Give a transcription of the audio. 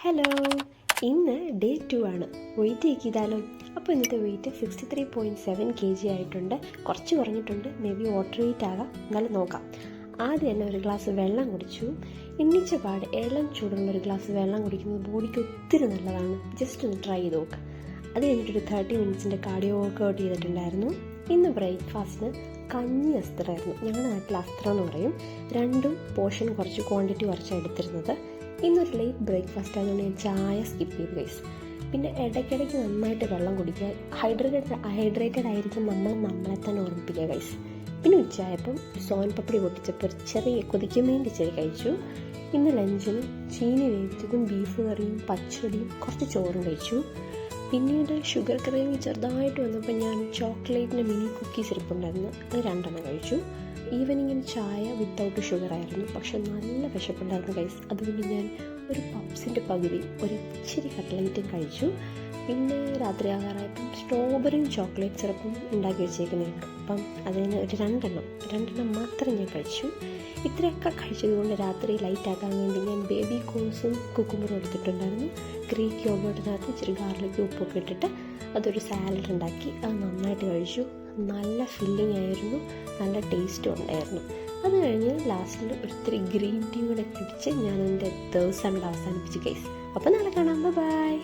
Hello, ഇന്ന് day 2 ആണ്. Wait ചെയ്താലോ? അപ്പോൾ ഇന്നത്തെ വെയിറ്റ് 63.7 kg ആയിട്ടുണ്ട്. കുറച്ച് കുറഞ്ഞിട്ടുണ്ട്, മേ ബി വാട്ടർ വെയിറ്റ് ആകാം, എന്നാലും നോക്കാം. ആദ്യം തന്നെ ഒരു ഗ്ലാസ് വെള്ളം കുടിച്ചു. എണ്ണിച്ച പാട് ഇളം ചൂടുള്ള ഒരു ഗ്ലാസ് വെള്ളം കുടിക്കുന്നത് ബോഡിക്ക് ഒത്തിരി നല്ലതാണ്. ജസ്റ്റ് ഒന്ന് ട്രൈ ചെയ്ത് നോക്കുക. അത് കഴിഞ്ഞിട്ടൊരു 30 മിനിറ്റ്സിൻ്റെ കാർഡിയോ വർക്കൗട്ട് ചെയ്തിട്ടുണ്ടായിരുന്നു. ഇന്ന് ബ്രേക്ക്ഫാസ്റ്റിന് കഞ്ഞി അസ്ത്രമായിരുന്നു. ഞങ്ങളുടെ നാട്ടിൽ അസ്ത്രം എന്ന് പറയും. രണ്ടും പോർഷൻ കുറച്ച് ക്വാണ്ടിറ്റി കുറച്ചാണ് എടുത്തിരുന്നത്. ഇന്നൊരു ലേറ്റ് ബ്രേക്ക്ഫാസ്റ്റ് ആയതുകൊണ്ട് ഞാൻ ചായ സ്കിപ്പ് ചെയ്തു ഗൈസ്. പിന്നെ ഇടയ്ക്കിടയ്ക്ക് നന്നായിട്ട് വെള്ളം കുടിക്കുക. ഹൈഡ്രേറ്റഡ് ആയിരിക്കും നമ്മളെ തന്നെ ഓർമ്മിപ്പിക്കുക ഗൈസ്. പിന്നെ ഉച്ചയായപ്പം സോൻ പപ്പടി പൊട്ടിച്ചപ്പോൾ ചെറിയ കൊതിക്കാൻ വേണ്ടി കഴിച്ചു. ഇന്ന് ലഞ്ചിന് ചീനി വേവിച്ചതും ബീഫ് കറിയും പച്ചടിയും കുറച്ച് ചോറും കഴിച്ചു. പിന്നീട് ഷുഗർ ക്രേവിങ് ചെറുതായിട്ട് വന്നപ്പോൾ ഞാൻ ചോക്ലേറ്റിൻ്റെ മിനി കുക്കീസ് ഇരിപ്പുണ്ടായിരുന്നു, അത് 2 കഴിച്ചു. ഈവനിങ്ങിന് ചായ വിത്തൗട്ട് ഷുഗർ ആയിരുന്നു, പക്ഷെ നല്ല വിശപ്പുണ്ടായിരുന്നു ഗൈസ്. അതുകൊണ്ട് ഞാൻ ഒരു പപ്സിൻ്റെ പകുതിയും ഒരു ഇച്ചിരി കട്ട്ലൈറ്റും കഴിച്ചു. പിന്നെ രാത്രി ആകാറായപ്പം സ്ട്രോബെറിയും ചോക്ലേറ്റ് സിറപ്പും ഉണ്ടാക്കി വെച്ചേക്കുന്നുണ്ട്. അപ്പം അതിന് ഒരു 2 മാത്രം ഞാൻ കഴിച്ചു. ഇത്രയൊക്കെ കഴിച്ചതുകൊണ്ട് രാത്രി ലൈറ്റ് ആക്കാൻ വേണ്ടി ഞാൻ ബേബി കോൺസും കുക്കുമ്പറും എടുത്തിട്ടുണ്ടായിരുന്നു. ഗ്രീക്ക് യോഗട്ടിനകത്ത് ഇച്ചിരി ഗാർലിക് ഉപ്പൊക്കെ ഇട്ടിട്ട് അതൊരു സാലഡ് ഉണ്ടാക്കി അത് നന്നായിട്ട് കഴിച്ചു. നല്ല ഫില്ലിംഗ് ആയിരുന്നു, നല്ല ടേസ്റ്റും ഉണ്ടായിരുന്നു. അത് കഴിഞ്ഞ് ലാസ്റ്റിൽ ഒത്തിരി ഗ്രീൻ ടീ കൂടെ കുടിച്ച് ഞാൻ എൻ്റെ ദിവസം അവസാനിപ്പിച്ചു ഗൈസ്. അപ്പോൾ നാളെ കാണാം, ബൈ.